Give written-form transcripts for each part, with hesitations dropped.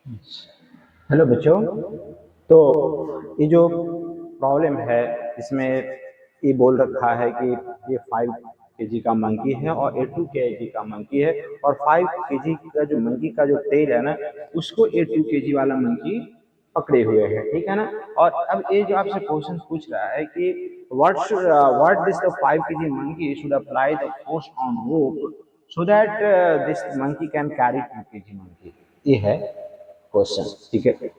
Hello बच्चों। तो ये जो प्रॉब्लम है इसमें ये बोल रखा है कि ये 5 केजी का मंकी है और ये 2 केजी का मंकी है और 5 केजी का जो मंकी का जो टेल है ना उसको ये 2 केजी वाला मंकी पकड़े हुए है, ठीक है ना। और अब ये जो आपसे क्वेश्चन पूछ रहा है कि what this the 5 KG monkey should apply the force on rope so that this monkey can carry 2 KG monkey, ये है क्वेश्चन, ठीक है।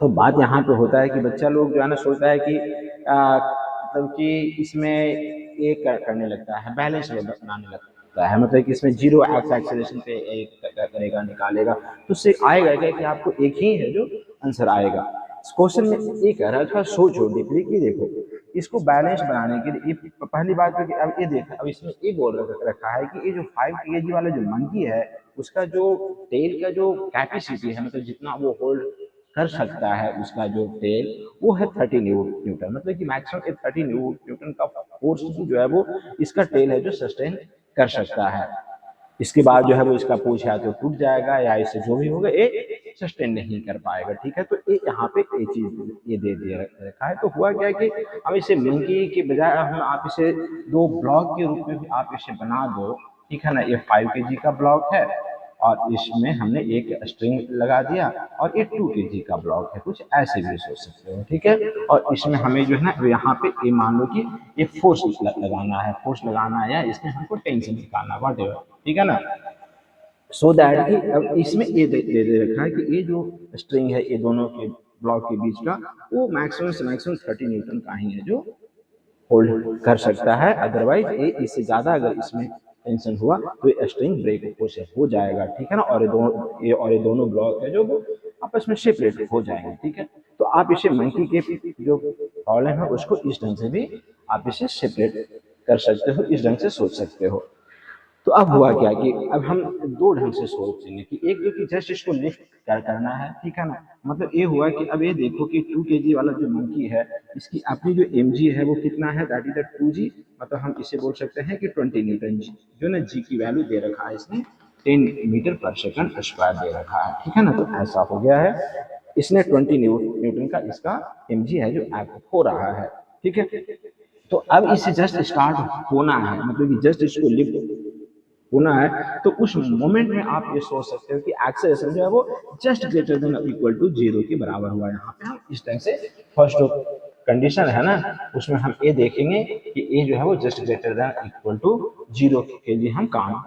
तो बात यहाँ पे होता है कि बच्चा लोग जो है ना सोचता है कि मतलब कि इसमें एक करने लगता है, बैलेंस बनाने लगता है, मतलब कि इसमें जीरो एक्स एक्सेलरेशन पे एक करेगा निकालेगा तो उससे आएगा क्या कि आपको एक ही है जो आंसर आएगा। इस क्वेश्चन में ये कह रहा है, थोड़ा सोचो डीपली कि देखो इसको बैलेंस बनाने के लिए पहली बात है कि अब ये देखा, अब इसमें ये बोल रखा है कि ये जो 5 केजी वाला जो मंकी है उसका जो टेल का जो कैपेसिटी है, मतलब जितना वो होल्ड कर सकता है उसका जो टेल वो है 30 न्यूटन, मतलब कि मैक्सिमम 30 न्यूटन का फोर्स जो है वो इसका टेल है जो सस्टेन कर सकता है। इसके बाद जो है वो इसका पूछ या तो टूट जाएगा या इससे जो भी होगा ये सस्टेन नहीं कर पाएगा, ठीक है। तो ये यहाँ पे ये चीज ये दे दिया रखा है। तो हुआ क्या कि अब इसे मंकी के बजाय हम आप इसे दो ब्लॉक के रूप में भी आप इसे बना दो, ठीक है ना। ये 5 केजी का ब्लॉक है और इसमें हमने एक स्ट्रिंग लगा दिया और ये 2 केजी का ब्लॉक है, कुछ ऐसे भी सोच सकते हो, ठीक है। और इसमें हमें जो है ना यहाँ पे ये मान लो कि ये फोर्स लगाना है, फोर्स लगाना है या इसमें हमको टेंशन निकालना वट एवर, ठीक है ना। सो दैट कि अब इसमें ये दे रखा है कि ये जो स्ट्रिंग है ये दोनों के ब्लॉक के बीच का वो मैक्सिमम से मैक्सिमम 30 न्यूटन का ही है जो होल्ड कर सकता है, अदरवाइज ये इससे ज्यादा अगर इसमें टेंशन हुआ तो ये स्ट्रिंग ब्रेक हो जाएगा, ठीक है ना। और ये दोनों ब्लॉक है जो वो आपस में सेपरेट हो जाएंगे, ठीक है। तो आप इसे मंकी के जो प्रॉब्लम है उसको इस ढंग से भी आप इसे सेपरेट कर सकते हो, इस ढंग से सोच सकते हो। तो अब हुआ क्या कि अब हम दो ढंग से सोचेंगे कि एक जो कि जस्ट इसको लिफ्ट करना है, ठीक है ना। मतलब ये हुआ कि अब ये देखो कि 2 केजी वाला जो मंकी है इसकी अपनी जो एम जी है वो कितना है, दैट इज द 2 जी, मतलब हम इसे बोल सकते हैं कि 20 न्यूटन जी, जो ना जी की वैल्यू दे रखा है इसने 10 मीटर पर सेकंड स्क्वायर दे रखा है, ठीक है ना। तो ऐसा हो गया है, इसने 20 न्यूटन का इसका एम जी है जो एक्ट हो रहा है, ठीक है। तो अब इसे जस्ट स्टार्ट होना है, मतलब कि जस्ट इसको लिफ्ट होना है, तो उस मोमेंट में आप ये सोच सकते हो कि एक्सेलरेशन जो है वो just greater than equal to zero के बराबर हुआ है। यहाँ पे हम इस तरह से फर्स्ट जो कंडीशन है ना उसमें हम ये देखेंगे कि ये जो है वो just greater than equal to zero के लिए हम काम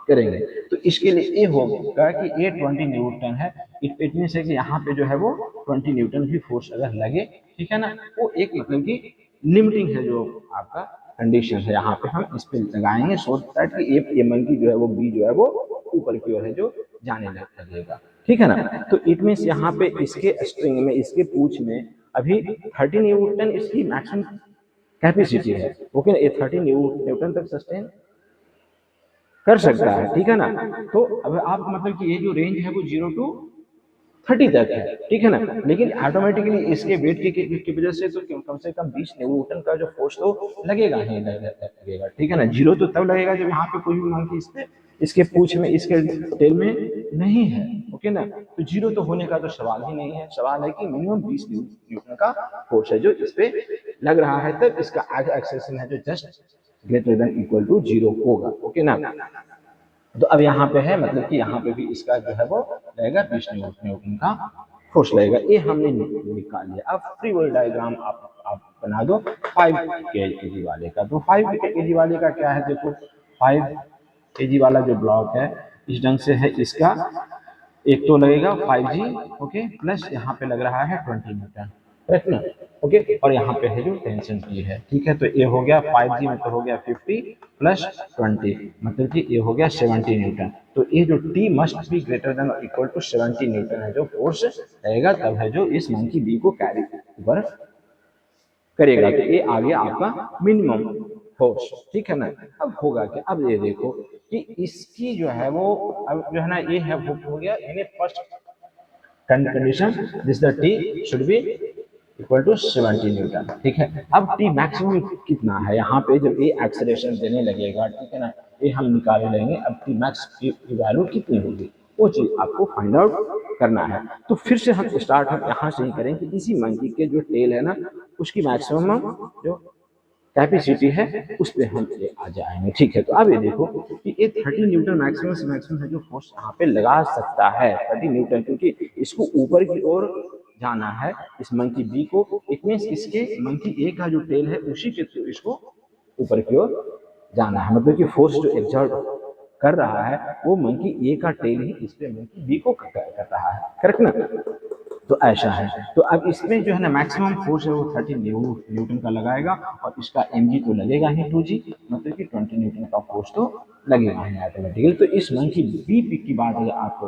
करेंगे। तो इसके लिए ये होगा कि ये 20 न्यूटन है, इट मीन है कि यहाँ पे जो है वो 20 न्यूटन भी फोर्स अगर लगे, ठीक है ना, वो एक मतलब की लिमिटिंग है जो आपका कंडीशन है, यहाँ पे हम इस पे लगाएंगे सो दैट कि ये मंकी जो है वो बी जो है वो ऊपर की ओर है जो जाने लगेगा, ठीक है ना। तो इट मीन्स यहाँ पे इसके स्ट्रिंग में इसके पूछ में अभी 30 न्यूटन इसकी मैक्सिमम कैपेसिटी है, ओके ना। ये 30 न्यूटन तक सस्टेन कर सकता है, ठीक है ना। तो अब आप मतलब कि ये जो रेंज है वो 0 to 30 तक है, ठीक है ना। लेकिन ऑटोमेटिकली इसके वेट की वजह से तो कम से कम 20 न्यूटन का जो फोर्स तो लगेगा ही लगेगा, ठीक है ना। जीरो तो तब लगेगा जब यहाँ पे कोई भी मान के इस पे इसके पूछ में इसके टेल में नहीं है, ओके ना। तो जीरो तो होने का तो सवाल ही नहीं है, सवाल है कि मिनिमम 20 न्यूटन का फोर्स है जो इस पे लग रहा है, तब इसका एक्सेलरेशन है जो just greater than equal to zero होगा, ओके ना। तो अब यहाँ पे है मतलब कि यहाँ पे भी इसका जो है वो रहेगा 20 न्यूटन का फोर्स लगेगा, ये हमने निकाल लिया। अब फ्री बॉडी डायग्राम आप बना दो 5 केजी वाले का। तो 5 केजी वाले का क्या है, देखो 5 केजी वाला जो ब्लॉक है इस ढंग से है इसका, एक तो लगेगा 5 जी, ओके, प्लस यहाँ पे लग रहा है 20 न्यूटन, करेक्ट ना। ओके, और यहाँ पे है जो टेंशन टी है, ठीक है। तो ये हो गया 5 जी मतलब हो गया 50 प्लस 20 मतलब कि ये हो गया 70 न्यूटन। तो ये जो T must be greater than equal to 70 newton है जो फोर्स रहेगा, तब है जो इस मंकी बी को कैरी ऊपर करेगा। तो ये आ गया आपका मिनिमम फोर्स, ठीक है ना। अब होगा क्या, अब ये देखो कि इसकी जो है वो अब जो है ना ये है वो हो गया यानी first condition this the T should be equal to 70 newton, ठीक है। अब टी मैक्सिमम कितना है यहाँ पे जब ये एक्सेलरेशन देने लगेगा, ठीक है ना, ये हम निकाले लेंगे अब टी मैक्स की वैल्यू कितनी होगी। वो चीज आपको फाइंड आउट करना है। तो फिर से हम स्टार्ट हम यहाँ से ही करें कि इसी मंकी के जो टेल है ना उसकी मैक्सिमम जो कैपेसिटी है उस पर हम ये आ जाएंगे। ठीक है, तो अब ये देखो कि ये 30 न्यूटन मैक्सिमम से मैक्सिमम है जो फोर्स यहाँ पे लगा सकता है 30 न्यूटन, क्योंकि इसको ऊपर की ओर जाना है इस मंकी बी को। इट मीन्स इसके मंकी ए का जो टेल है उसी के थ्रू इसको ऊपर की ओर जाना है, मतलब कि फोर्स जो एग्जर्ट कर रहा है वो मंकी ए का टेल ही इस पे मंकी बी को कर रहा है, करेक्ट ना। तो ऐसा है। तो अब इसमें जो है ना मैक्सिमम फोर्स है वो 30 न्यूटन का लगाएगा और इसका mg तो लगेगा ही 2g, मतलब कि 20 न्यूटन का फोर्स तो लगेगा ही ऑटोमेटिकली। तो इस मंकी बी की बात अगर आप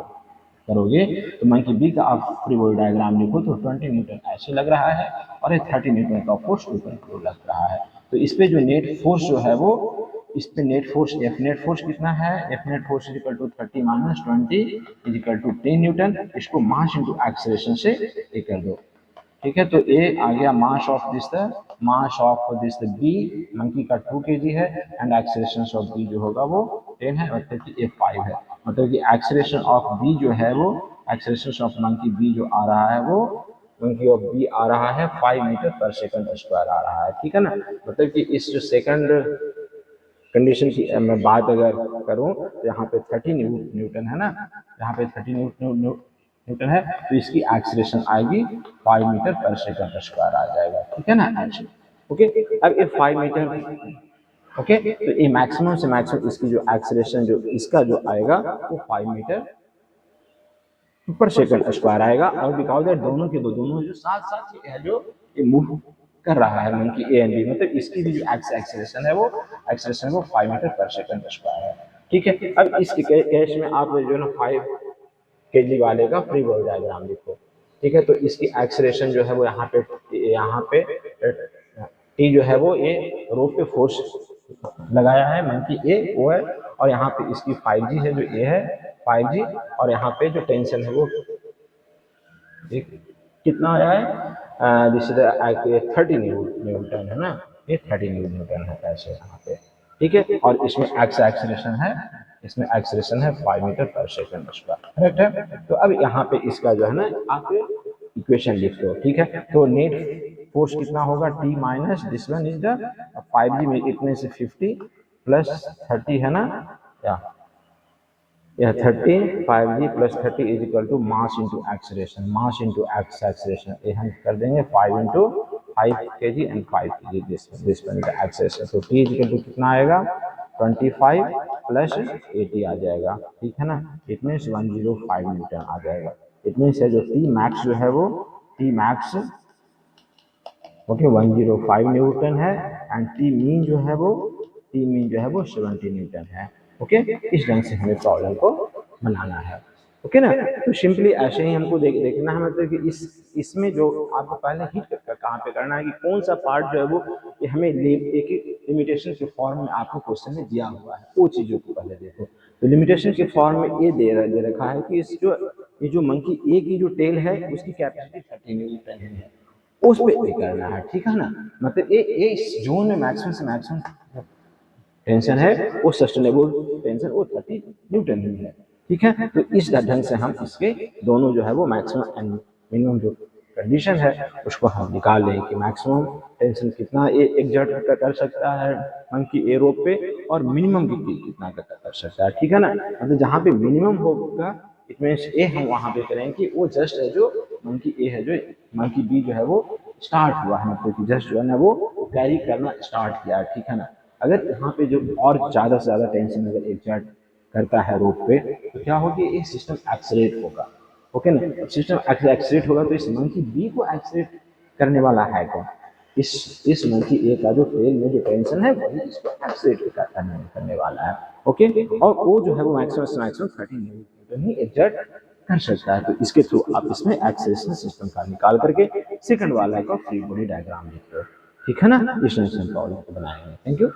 करोगे तो मंकी बी का आप फ्री बॉडी डायग्राम लिखो तो 20 न्यूटन ऐसे लग रहा है और ये 30 न्यूटन का फोर्स ऊपर की ओर लग रहा है। तो इस पे जो नेट फोर्स जो है वो इस पे net force F net force कितना है, F net force is equal to 30 minus 20 is equal to 10 newton. इसको मास इनटू एक्सेलरेशन से ये कर दो, ठीक है। तो ए आ गया mass of this B, monkey का 2 kg है एंड एक्सेलरेशन ऑफ बी जो होगा वो 10 है, मतलब कि ए 5 है, मतलब कि एक्सेलरेशन ऑफ बी जो है वो एक्सेलरेशन ऑफ मंकी बी जो आ रहा है वो मंकी ऑफ बी आ रहा है 5 मीटर पर सेकंड स्क्वायर आ रहा है, ठीक है ना। मतलब कि इस जो सेकंड कंडीशन की मैं बात अगर करूं तो यहाँ पे 30 न्यूटन है ना, यहाँ पे 30 न्यूटन है तो इसकी एक्सीलरेशन आएगी 5 मीटर पर सेकंड स्क्वायर आ जाएगा, ठीक है ना ऐसे। ओके, अब ये 5 मीटर ओके, तो ये मैक्सिमम से मैक्सिमम इसकी जो एक्सीलरेशन जो इसका जो आएगा वो 5 मीटर पर सेकंड स्क्वायर आएगा। और बिकॉज दैट दोनों जो साथ साथ है जो ये मूव कर रहा है मंकी ए एंड बी, मतलब इसकी भी जो एक्सेलरेशन है वो 5 मीटर पर सेकंड स्क्वायर है, ठीक है। अब इस केस में आप जो ना 5 kg वाले का फ्री बॉडी डायग्राम लिखो, ठीक है। तो इसकी एक्सेलरेशन जो है वो यहाँ पे टी जो है वो ये रोप पे फोर्स लगाया है मंकी ए वो है, और यहाँ पे इसकी 5g है जो ए है 5g, और यहाँ पे जो टेंशन है वो कितना आया है, दिस इज 30 न्यूटन है ना, ये 30 न्यूटन है ऐसे यहाँ पे, ठीक है। और इसमें एक्सेलरेशन है 5 मीटर पर सेकंड स्क्वायर, करेक्ट है। तो अब यहाँ पे इसका जो है ना आप इक्वेशन लिख दो, ठीक है। तो नेट फोर्स कितना होगा T minus this one is the 5g में इतने से 50 प्लस 30 है ना, या 30 5g plus 30 is equal to mass into acceleration, ये हम कर देंगे 5 into 5 kg and 5 kg this one the acceleration. तो t इज इक्वल टू कितना आएगा 25 प्लस 80 आ जाएगा, ठीक है ना। इट मीन्स 105 न्यूटन आ जाएगा। इट मीन्स है जो टी मैक्स जो है वो टी मैक्स ओके 105 न्यूटन है एंड टी मीन जो है वो 70 न्यूटन है। ओके, इस ढंग से हमें प्रॉब्लम को बनाना है, ओके ना। तो सिंपली ऐसे ही हमको देखना है, मतलब कि इसमें जो आपको पहले हिट कहाँ पे करना है कि कौन सा पार्ट जो है वो ये हमें एक लिमिटेशन के फॉर्म में आपको क्वेश्चन में दिया हुआ है, वो चीज़ों को पहले देखो। तो लिमिटेशन के फॉर्म में ये दे रखा है कि ये जो मंकी ए की जो टेल है उसकी कैपेसिटी 30 न्यूटन है, उस पे करना है, ठीक है ना। मतलब ये इस जोन में मैक्सिमम से मैक्सिमम टेंशन है वो सस्टेनेबल टेंशन वो 30 न्यूटन ही है, ठीक है। तो इस ढंग से हम इसके दोनों जो है वो मैक्सिमम एंड मिनिमम जो कंडीशन है उसको हम निकाल लें कि मैक्सिमम टेंशन कितना ये एग्जर्ट कर सकता है मंकी ए रोप पे और मिनिमम कितना कर सकता है, ठीक है ना। मतलब जहाँ पे मिनिमम होगा इट मीन्स ए हम वहाँ पे करें कि वो जस्ट है जो मंकी ए है जो मंकी बी जो है वो स्टार्ट हुआ है, मतलब कि जस्ट जो है ना वो कैरी करना स्टार्ट किया, ठीक है ना। अगर यहाँ पे जो और ज़्यादा से ज़्यादा टेंशन अगर एग्जर्ट करता है रोप पे तो क्या होगी ये सिस्टम एक्सेलरेट होगा, ओके ना। सिस्टम एक्सेलरेट होगा तो इस मंकी बी को एक्सेलरेट करने वाला है कौन, इस मंकी ए का जो टेल में जो टेंशन है वही इसको एक्सेलरेट करने वाला है, ओके। और वो जो है वो मैक्सिमम से मैक्सिमम 30 न्यूटन ही एग्जर्ट कर सकता है। तो इसके थ्रू आप इसमें एक्सेलरेशन सिस्टम का निकाल करके सेकंड वाला का फ्री बॉडी डायग्राम लिख लो, ठीक है ना। इस प्रॉब्लम को बनाएंगे। Thank you.